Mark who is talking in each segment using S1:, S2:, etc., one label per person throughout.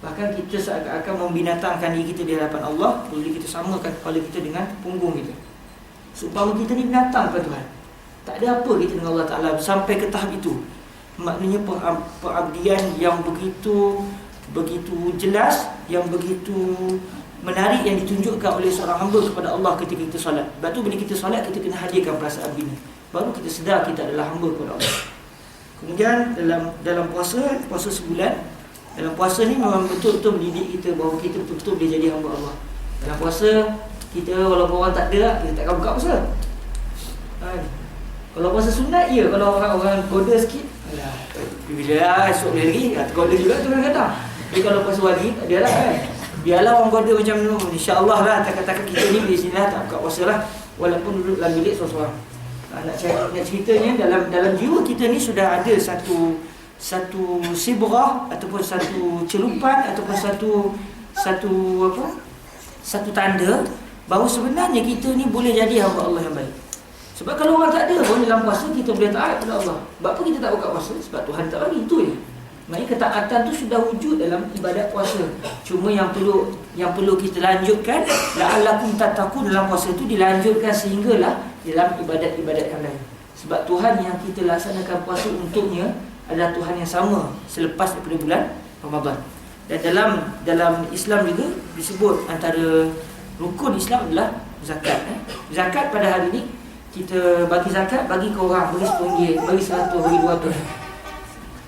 S1: Bahkan kita seakan-akan membinatangkan diri kita di hadapan Allah, boleh kita samakan kepala kita dengan punggung kita. Seumpama kita ni binatang kepada Tuhan. Tak ada apa kita dengan Allah Ta'ala sampai ke tahap itu. Maknanya pengabdian yang begitu jelas, yang begitu menarik yang ditunjukkan oleh seorang hamba kepada Allah ketika kita solat. Sebab tu bila kita solat, kita kena hadirkan perasaan bini. Baru kita sedar kita adalah hamba kepada Allah. Kemudian dalam puasa sebulan, dalam puasa ni memang betul-betul mendidik kita bahawa kita betul-betul boleh jadi hamba Allah. Dalam puasa, kita walaupun orang tak ada, kita takkan buka puasa. Kalau puasa sunat, ya. Kalau orang goda sikit, alah, bila lah, esok boleh lagi, goda juga tu orang kata. Tapi kalau puasa wajib, tak ada lah kan. Biarlah orang goda macam tu, insya-Allah lah, takkan kita ni bismillah tak buka puasa lah. Walaupun duduk dalam bilik seorang-seorang. Nak ceritanya, dalam jiwa kita ni sudah ada satu sibrah ataupun satu celupan ataupun satu tanda bahawa sebenarnya kita ni boleh jadi hamba Allah yang baik. Sebab kalau orang tak ada pun dalam puasa kita boleh taat kepada Allah. Sebab apa kita tak buka puasa? Sebab Tuhan tak bagi, itu je. Maknanya ketaatan tu sudah wujud dalam ibadat puasa. Cuma yang perlu kita lanjutkan, la'allakum tattaqun, dalam puasa tu dilanjutkan sehinggalah dalam ibadat-ibadat yang lain. Sebab Tuhan yang kita laksanakan puasa untuknya adalah Tuhan yang sama selepas daripada bulan Ramadan. Dan dalam Islam juga disebut antara rukun Islam adalah zakat. Zakat pada hari ini kita bagi zakat, bagi ke orang, bagi RM10, bagi RM100, bagi RM200.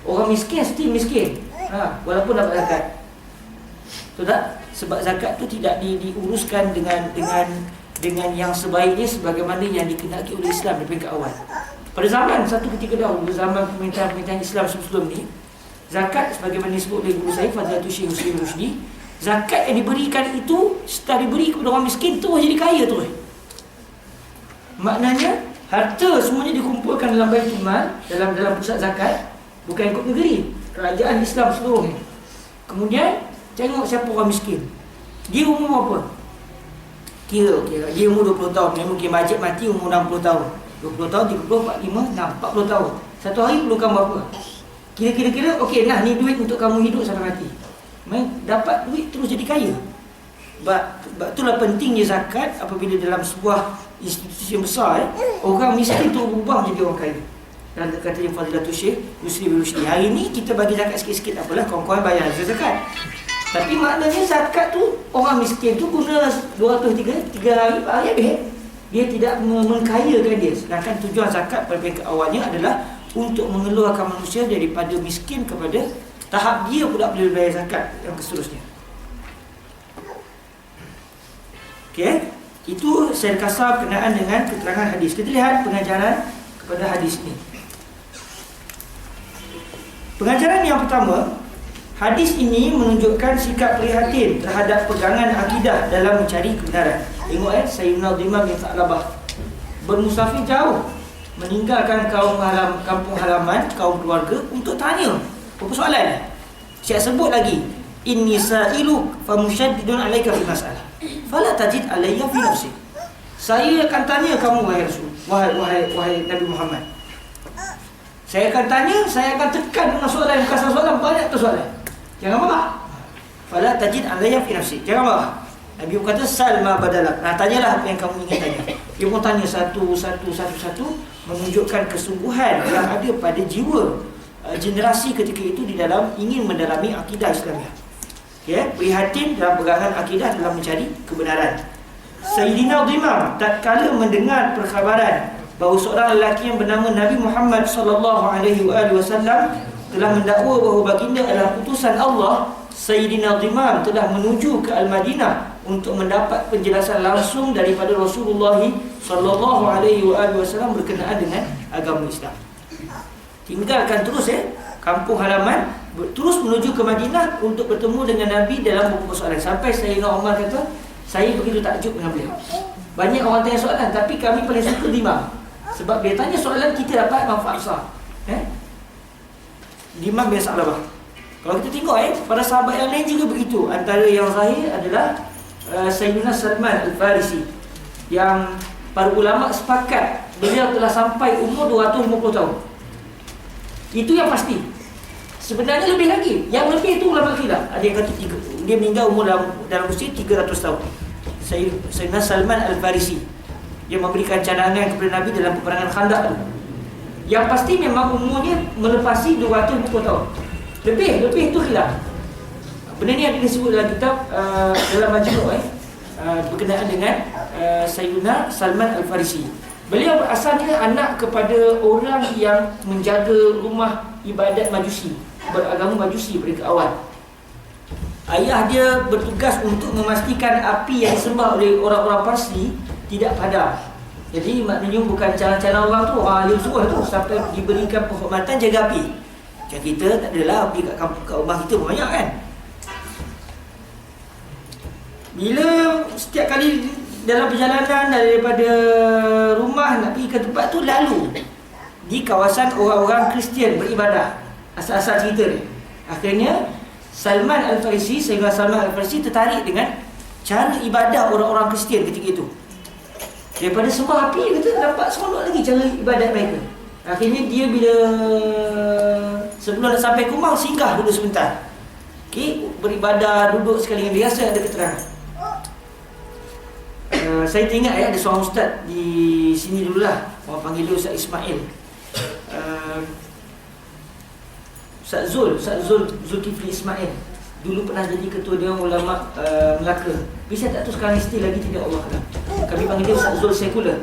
S1: Orang miskin still miskin, walaupun dapat zakat. Betul tak? Sebab zakat tu tidak diuruskan dengan yang sebaiknya sebagaimana yang dikehendaki oleh Islam daripada ke awal. Pada zaman satu ketika dahulu, zaman pemerintahan Islam sebelum ni, zakat sebagaimana disebut oleh guru saya Fadilatul Syekh Muslim Rusdi, zakat yang diberikan itu setelah diberi kepada orang miskin terus jadi kaya terus. Maknanya harta semuanya dikumpulkan dalam Baitul Mal, dalam pusat zakat, bukan ikut negeri, kerajaan Islam seluruhnya. Kemudian tengok siapa orang miskin. Dia umur apa? Kira dia umur 20 tahun, mungkin majid mati umur 60 tahun. 20 tahun, 30, 45, 40 tahun. Satu hari perlukan berapa? Kira-kira, okey, nah ni duit untuk kamu hidup sampai mati. Dapat duit terus jadi kaya. Sebab itulah pentingnya zakat apabila dalam sebuah institusi yang besar, orang miskin tu berubah menjadi orang kaya. Dan katanya Fadilatul Syekh Muslim Rusdi, hari ni kita bagi zakat sikit-sikit, apalah, kawan-kawan bayar zakat. Tapi maknanya zakat tu, orang miskin tu guna 203 hari habis. Dia tidak mengkayakan dia. Sedangkan tujuan zakat pada peringkat awalnya adalah untuk mengeluarkan manusia daripada miskin kepada tahap dia pula boleh bayar zakat yang seterusnya. Okey, itu secara kasar berkenaan dengan keterangan hadis. Kita lihat pengajaran kepada hadis ini. Pengajaran yang pertama, hadis ini menunjukkan sikap prihatin terhadap pegangan akidah dalam mencari kebenaran. Tengok Sayyidina Dimam bin Tha'labah bermusafir jauh, meninggalkan kampung halaman, kaum keluarga untuk tanya. Apa soalan? Syekh sebut lagi, inni sa'iluk famusyaddidun alaika fi mas'alah fala tajid alayya fi nafsi. Saya akan tanya kamu wahai Rasul, wahai Nabi Muhammad. Saya akan tanya, saya akan tekan dengan soalan, bukan soalan, banyak tu soalan. Jangan marah. Fala tajid alayya fi nafsi. Jangan marah. Nabi berkata salma badalak. Tanyalah apa yang kamu ingin tanya. Dia pun tanya satu, menunjukkan kesungguhan yang ada pada jiwa generasi ketika itu di dalam ingin mendalami akidah Islamiah. Prihatin dalam pegangan akidah dalam mencari kebenaran. Sayyidina Dimam tatkala mendengar perkhabaran bahawa seorang lelaki yang bernama Nabi Muhammad sallallahu alaihi wasallam telah mendakwa bahawa baginda adalah utusan Allah, Sayyidina Dimam telah menuju ke Al-Madinah untuk mendapat penjelasan langsung daripada Rasulullah sallallahu alaihi wasallam berkenaan dengan agama Islam. Tinggalkan terus kampung halaman, terus menuju ke Madinah untuk bertemu dengan Nabi dalam beberapa soalan. Sampai Sayyidina Umar kata, saya begitu takjub dengan beliau. Banyak orang tanya soalan, tapi kami paling suka Dimam. Sebab dia tanya soalan, kita dapat manfaat besar. Dimam bin Tha'labah. Kalau kita tengok para sahabat yang lain juga begitu. Antara yang zahir adalah Sayyidina Salman Al-Farisi, yang para ulama sepakat beliau telah sampai umur 250 tahun. Itu yang pasti. Sebenarnya lebih lagi. Yang lebih itu ulama khilaf. Ada yang kata dia meninggal umur dalam usia 300 tahun. Sayyidina Salman Al-Farisi yang memberikan cadangan kepada Nabi dalam peperangan Khandaq tu. Yang pasti memang umurnya melepasi 240 tahun. Lebih itu khilaf. Benda ni ada disebut dalam kitab dalam Majmu' berkenaan dengan Sayyidina Salman Al-Farisi. Beliau asalnya anak kepada orang yang menjaga rumah ibadat Majusi, beragama Majusi pada awal. Ayah dia bertugas untuk memastikan api yang disembah oleh orang-orang Parsi tidak padam. Jadi maknanya bukan calon-calon orang tu, orang alim suruh tu, sampai diberikan penghormatan jaga api. Macam kita tak adalah api kat rumah kita banyak kan. Bila setiap kali dalam perjalanan daripada rumah nak pergi ke tempat tu, lalu di kawasan orang-orang Kristian beribadah. Asal-asal cerita ni, akhirnya Salman Al-Farisi, Sayyidina Salman Al-Farisi tertarik dengan cara ibadah orang-orang Kristian ketika itu. Daripada sembah api, kata dapat seronok lagi cara ibadat mereka. Akhirnya dia bila sebelum nak sampai ke rumah, singgah dulu sebentar. Okey, beribadah, duduk sekali dengan dia, rasa ada keterangan. Saya teringat ada seorang ustaz di sini dululah, orang panggil dia Ustaz Ismail. Ustaz Zulkifli Ismail dulu pernah jadi ketua Dewan Ulama Melaka. Bisa tak tu sekarang still lagi tidak, Allah kata. Kami panggil dia Ustaz Zul sekular.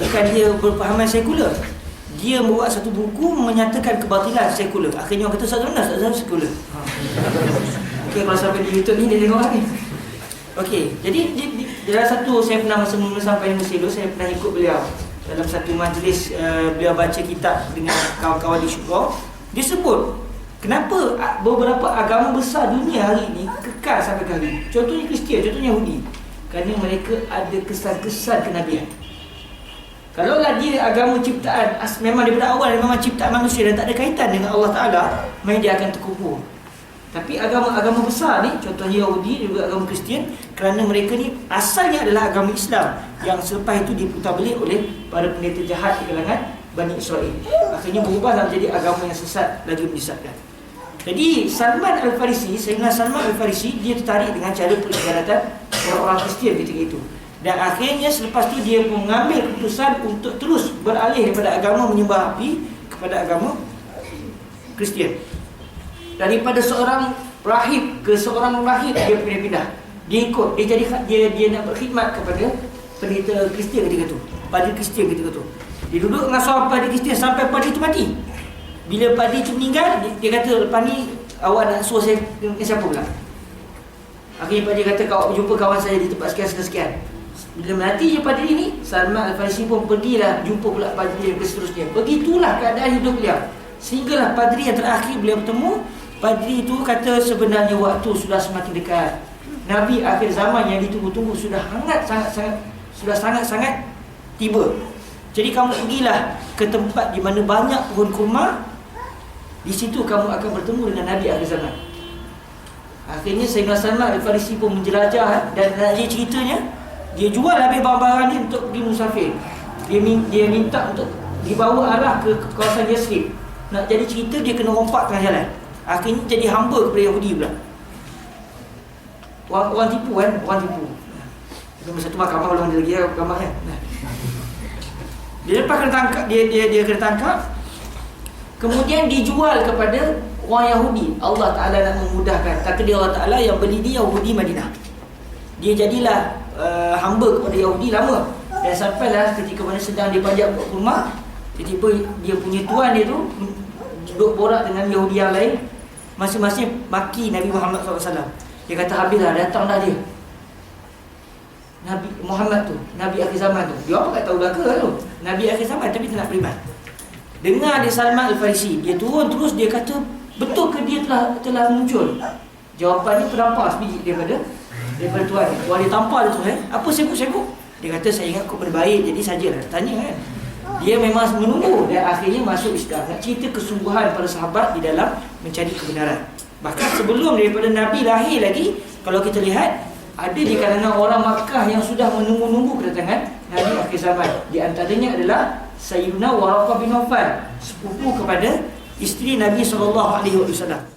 S1: Bukan dia berpahaman sekular, dia membuat satu buku menyatakan kebatilan sekular. Akhirnya orang kata Ustaz Zul, Ustaz Zul sekular. Okey, kalau sampai di YouTube ni dia tengok lagi. Okey, jadi dalam satu, saya pernah masa sampai di Mesir, saya pernah ikut beliau dalam satu majlis. Beliau baca kitab dengan kawan-kawan di Syurga. Dia sebut kenapa beberapa agama besar dunia hari ini kekal sampai ke hari ini. Contohnya Kristian, contohnya Yahudi. Kerana mereka ada kesan-kesan kenabian. Kalaulah dia agama ciptaan, memang daripada awal memang ciptaan manusia dan tak ada kaitan dengan Allah Ta'ala, maka dia akan terkubur. Tapi agama-agama besar ni, contohnya Yahudi, juga agama Kristian, kerana mereka ni asalnya adalah agama Islam yang selepas itu diputar balik oleh para pendeta jahat di kalangan Bani Israel. Akhirnya berubahlah menjadi agama yang sesat, lagi menyesatkan. Jadi Salman Al-Farisi, Sayyidina Salman Al-Farisi, dia tertarik dengan cara peribadatan orang-orang Kristian ketika itu. Dan akhirnya selepas itu dia mengambil keputusan untuk terus beralih daripada agama menyembah api kepada agama Kristian. Daripada seorang rahib ke seorang rahib, dia pindah-pindah. Dia ikut, dia nak berkhidmat kepada pendeta Kristian ketika itu, padri Kristian ketika itu. Dia duduk dengan seorang padri Kristian sampai padri itu mati. Bila padri itu meninggal, dia kata, lepas ni awak nak suruh saya dengan siapa pula? Akhirnya padri kata, kau jumpa kawan saya di tempat sekian-sekian. Bila mati je padri ni, Salman Al-Farisi pun pergilah jumpa pula padri yang seterusnya. Begitulah keadaan hidup beliau. Sehinggalah padri yang terakhir beliau bertemu, padri itu kata sebenarnya waktu sudah semakin dekat. Nabi akhir zaman yang ditunggu-tunggu sudah sangat-sangat tiba. Jadi kamu pergilah ke tempat di mana banyak pohon kurma. Di situ kamu akan bertemu dengan Nabi akhir zaman. Akhirnya Sayyidina Salman Al-Farisi pun menjelajah, dan dia ceritanya, dia jual habis barang-barang dia untuk pergi musafir. Dia minta untuk dibawa arah ke kawasan Yasrib. Nak jadi cerita, dia kena rompak tengah jalan. Akhirnya jadi hamba kepada Yahudi pula. Orang tipu kan, orang tipu. Masa tu mahkamah belum ada lagi mahkamah kan. Dia lepas kena tangkap, dia kena tangkap. Kemudian dijual kepada orang Yahudi. Allah Ta'ala nak memudahkan. Takdir Allah Ta'ala yang beli dia Yahudi Madinah. Dia jadilah hamba kepada Yahudi lama. Dan sampailah ketika mana sedang dia pajak buat rumah, tiba-tiba dia punya tuan dia tu duduk borak dengan Yahudi yang lain, masing-masing maki Nabi Muhammad SAW. Dia kata, habislah, datang dah dia Nabi Muhammad tu, Nabi akhir zaman tu. Dia apa tak tahu belaka tu, Nabi akhir zaman tapi tak nak beriman. Dengar dia Salman Al-Farisi, dia turun terus, dia kata, betul ke dia telah muncul? Jawapan ni terdampak sebiji daripada tuan dia. Tuan dia tampar dia tu, apa sibuk-sibuk? Dia kata, saya ingat kau berbaik, jadi sajalah tanya kan. Dia memang menunggu dan akhirnya masuk Islam. Nak cerita kesungguhan para sahabat di dalam mencari kebenaran. Bahkan sebelum daripada Nabi lahir lagi, kalau kita lihat, ada di kalangan orang Makkah yang sudah menunggu-nunggu kedatangan Nabi akhir zaman. Di antaranya adalah Sayyidina Waraqah bin Nawfal, sepupu kepada isteri Nabi SAW.